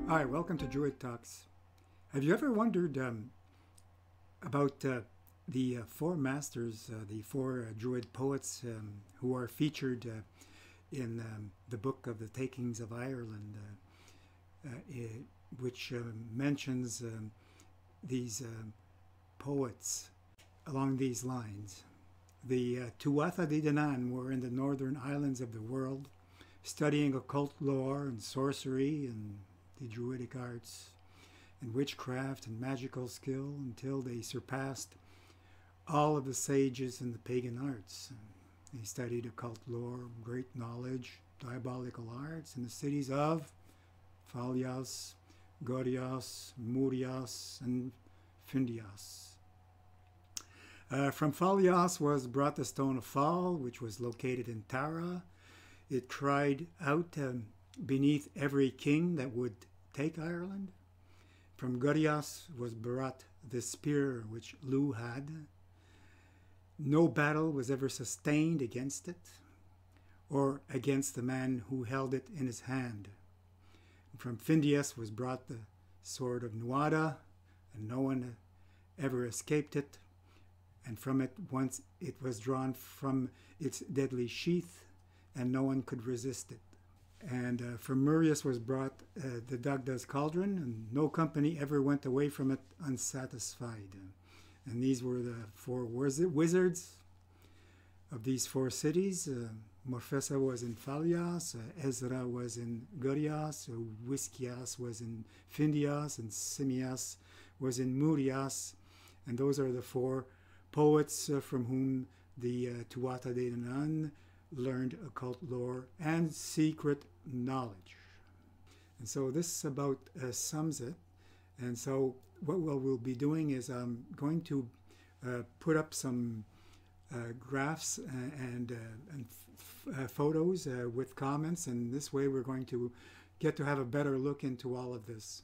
Hi, welcome to Druid Talks. Have you ever wondered about the four masters, the four Druid poets who are featured in the book of the Takings of Ireland, which mentions these poets along these lines? The Tuatha De Danann were in the northern islands of the world, studying occult lore and sorcery and the druidic arts and witchcraft and magical skill until they surpassed all of the sages in the pagan arts. They studied occult lore, great knowledge, diabolical arts in the cities of Phalios, Gorios, Murios, and Findios. From Phalios was brought the Stone of Fall, which was located in Tara. It cried out beneath every king that would take Ireland. From Gorios was brought the spear which Lu had. No battle was ever sustained against it, or against the man who held it in his hand. From Findios was brought the sword of Nuada, and no one ever escaped it. And from it, once it was drawn from its deadly sheath, and no one could resist it. And from Murios was brought the Dagda's cauldron, and no company ever went away from it unsatisfied. And these were the four wizards of these four cities. Morfessa was in Phalios, Ezra was in Gorios, Wiskias was in Findios, and Simias was in Murios. And those are the four poets from whom the Tuatha De Danann learned occult lore and secret knowledge. And so this about sums it. And so what we'll be doing is I'm going to put up some graphs and photos with comments, and this way we're going to get to have a better look into all of this.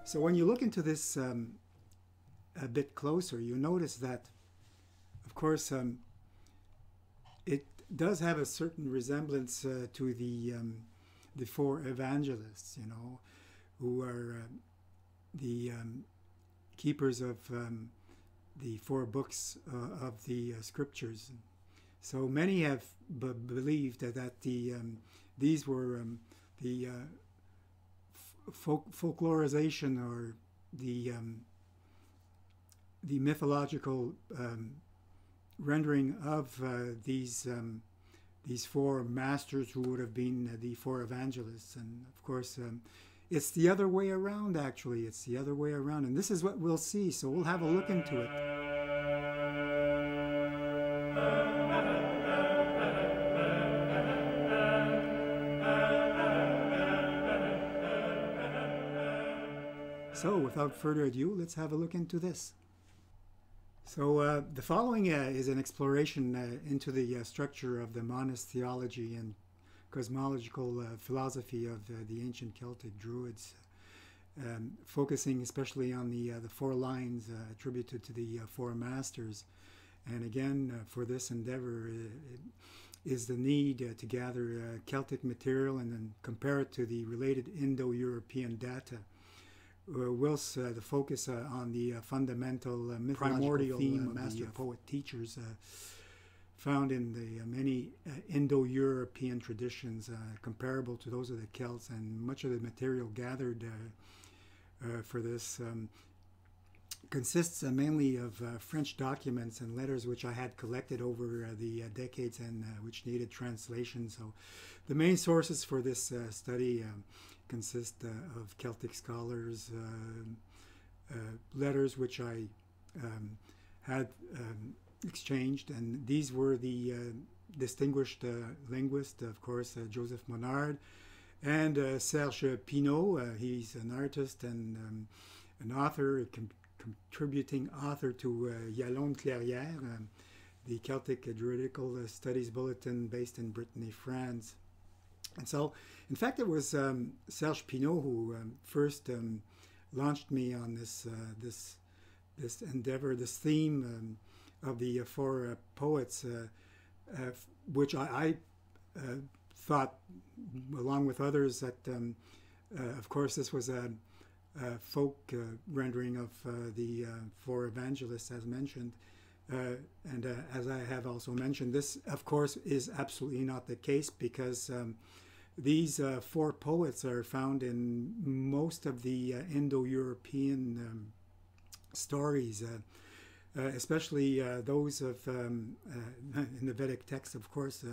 So when you look into this a bit closer, you notice that, of course, it does have a certain resemblance to the four evangelists, you know, who are the keepers of the four books of the scriptures. So many have believed that these were the folklorization or the mythological rendering of these four masters who would have been the four evangelists. And of course, it's the other way around, actually. It's the other way around. And this is what we'll see. So we'll have a look into it. So without further ado, let's have a look into this. So the following is an exploration into the structure of the Monist theology and cosmological philosophy of the ancient Celtic Druids, focusing especially on the four lines attributed to the Four Masters. And again, for this endeavor is the need to gather Celtic material and then compare it to the related Indo-European data, whilst the focus on the fundamental primordial theme of master poet teachers found in the many Indo-European traditions comparable to those of the Celts, and much of the material gathered for this consists mainly of French documents and letters which I had collected over the decades and which needed translation. So the main sources for this study consist of Celtic scholars, letters which I had exchanged, and these were the distinguished linguist, of course, Joseph Monard, and Serj Pinault. He's an artist and an author, contributing author to Ialon, Clairière, the Celtic Druidical Studies Bulletin based in Britany, France. And so, in fact, it was Serj Pinault who first launched me on this endeavor, this theme of the four poets, which I thought, along with others, that of course this was a folk rendering of the four evangelists, as mentioned. And as I have also mentioned, this, of course, is absolutely not the case, because these four poets are found in most of the Indo-European stories, especially those of in the Vedic text, of course.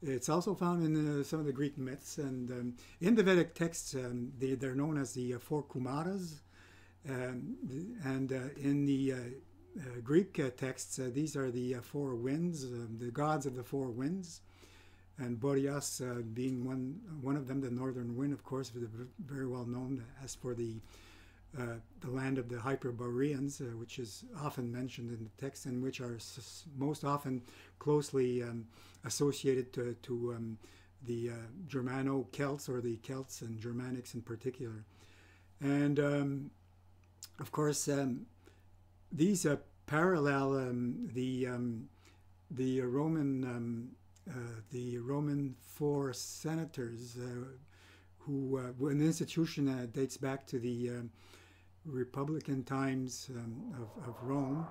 It's also found in some of the Greek myths, and in the Vedic texts, they're known as the four Kumaras, and in the Greek texts, these are the four winds, the gods of the four winds, and Boreas being one of them, the northern wind, of course, very well known as for the land of the Hyperboreans, which is often mentioned in the text, and which are most often closely associated to the Germano-Celts, or the Celts and Germanics in particular. And of course, these parallel the Roman four senators, who an institution dates back to the Republican times of Rome.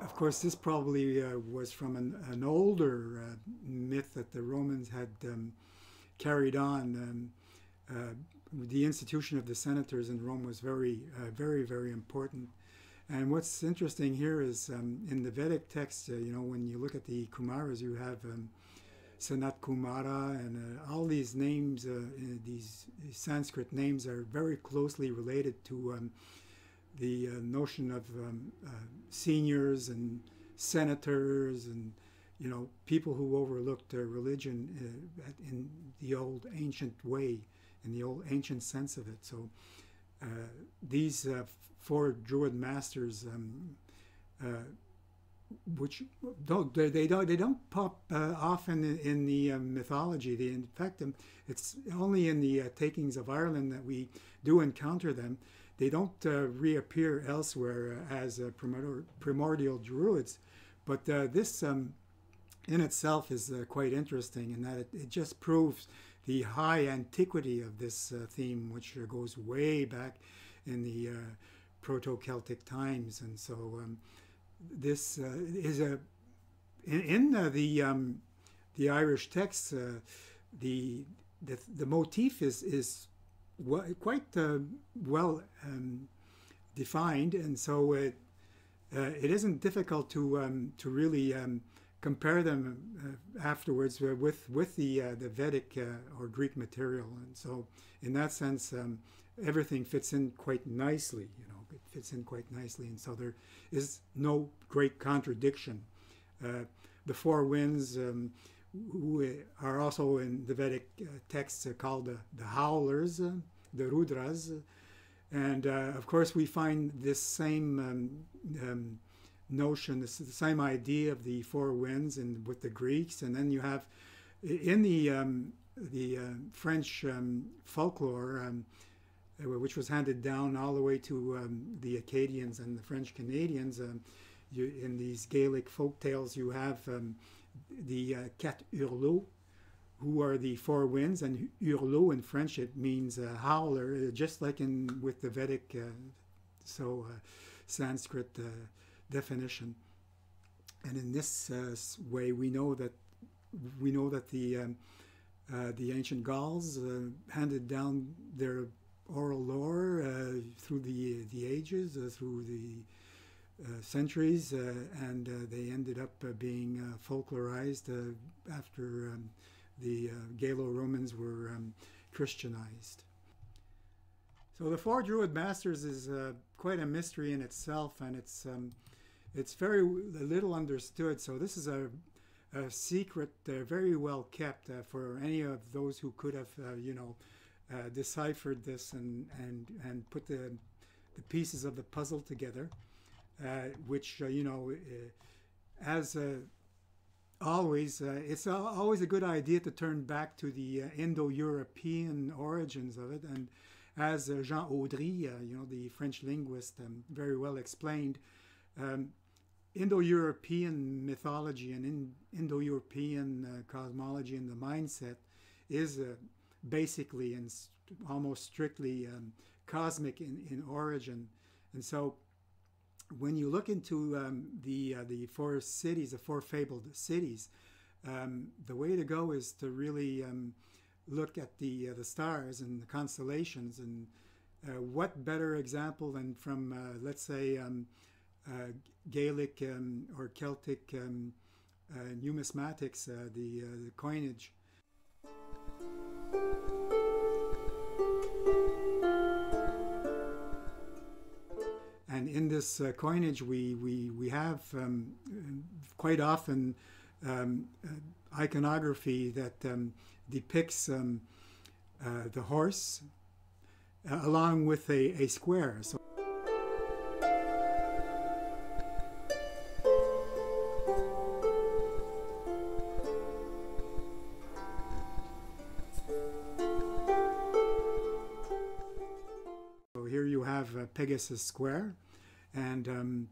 Of course, this probably was from an older myth that the Romans had carried on. The institution of the senators in Rome was very, very important. And what's interesting here is in the Vedic text, when you look at the Kumaras, you have Sanat Kumara, and all these names, these Sanskrit names, are very closely related to the notion of seniors and senators, and people who overlooked religion in the old ancient way, in the old ancient sense of it. So these Four Druid-Masters, which they don't pop often in the mythology. In fact, it's only in the takings of Ireland that we do encounter them. They don't reappear elsewhere as primordial Druids, but this in itself is quite interesting, in that it just proves the high antiquity of this theme, which goes way back in the Proto-Celtic times. And so this is in the Irish texts, the motif is quite well defined, and so it isn't difficult to really compare them afterwards with the Vedic or Greek material. And so, in that sense, everything fits in quite nicely. It fits in quite nicely, and so there is no great contradiction. The four winds, who are also in the Vedic texts called the howlers, the Rudras, and of course we find this same notion, the same idea of the four winds with the Greeks, and then you have In the French folklore, which was handed down all the way to the Acadians and the French Canadians, in these Gaelic folk tales, you have the Quatre Hurlots, who are the four winds, and hurlot in French it means howler, just like with the Vedic Sanskrit definition. And in this way, we know that the ancient Gauls handed down their oral lore through the ages, through the centuries, and they ended up being folklorized after the Gallo-Romans were Christianized. So the Four Druid-Masters is quite a mystery in itself, and it's very little understood. So this is a secret, very well kept for any of those who could have, deciphered this and put the pieces of the puzzle together, which as always, it's always a good idea to turn back to the Indo-European origins of it, and as Jean Audry, the French linguist, very well explained, Indo-European mythology and Indo-European cosmology and the mindset is basically and almost strictly cosmic in origin. And so when you look into the four cities, the four fabled cities, the way to go is to really look at the stars and the constellations. And what better example than from, let's say, Gaelic or Celtic numismatics, the coinage. And in this coinage, we have quite often iconography that depicts the horse along with a square. So here you have Pegasus Square, and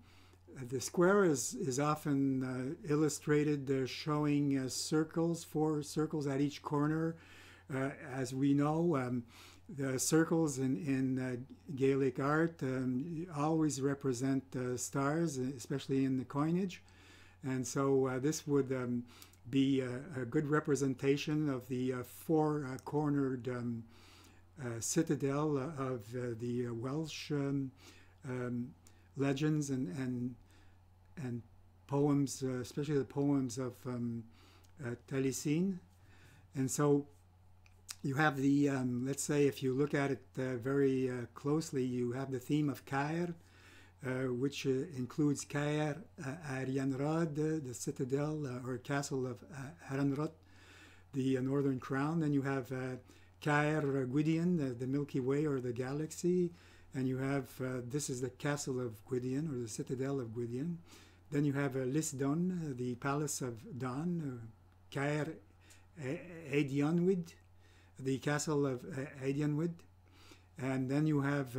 the square is often illustrated showing circles, 4 circles at each corner. As we know, the circles in Gaelic art always represent stars, especially in the coinage. And so this would be a good representation of the 4-cornered citadel of the Welsh legends and poems, especially the poems of Taliesin. And so you have the, let's say, if you look at it very closely, you have the theme of Caer, which includes Caer Arianrhod, the citadel or castle of Aranrhod, the northern crown. Then you have Caer Gwydion, the Milky Way or the galaxy. And you have, this is the castle of Gwydion, or the citadel of Gwydion. Then you have Lisdon, the palace of Don, Caer Eidionwyd, the castle of Eidionwyd. And then you have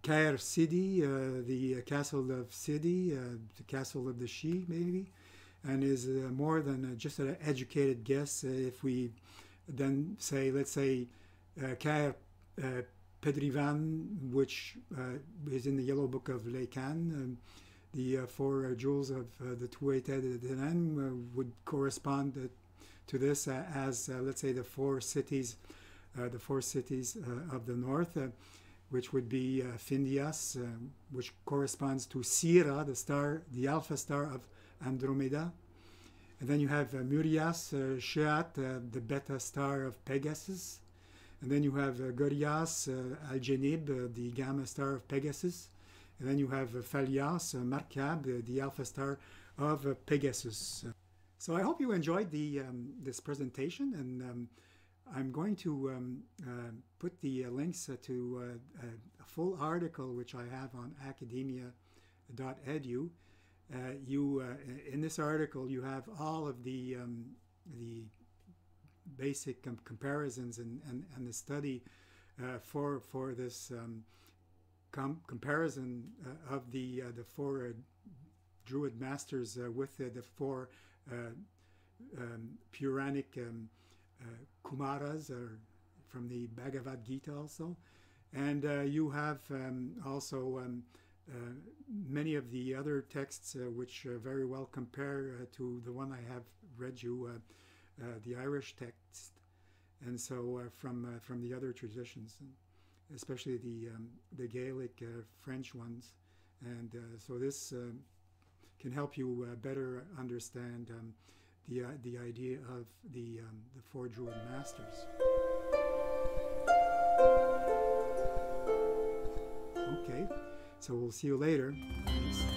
Caer Sidi, the castle of Sidi, the castle of the Sidhe, maybe, and is more than just an educated guess if we then say, let's say, Caer Pedrivan, which is in the Yellow Book of Leican. The 4 jewels of the Tuatha De Danann would correspond to this as, let's say, the 4 cities of the north, which would be Findias, which corresponds to Sira, the star, the alpha star of Andromeda. And then you have Murias, Sheat, the beta star of Pegasus. And then you have Gorias, Algenib, the gamma star of Pegasus. And then you have Phalias, Markab, the alpha star of Pegasus. So I hope you enjoyed this presentation, and I'm going to put the links to a full article which I have on academia.edu. In this article you have all of the the basic comparisons and the study for this comparison of the four Druid-Masters with the four Puranic Kumaras, or from the Bhagavad Gita also. And you have also many of the other texts which very well compare to the one I have read you, the Irish text, and so from the other traditions, especially the Gaelic French ones, and so this can help you better understand the idea of the Four Druid-Masters. Okay, so we'll see you later. Thanks.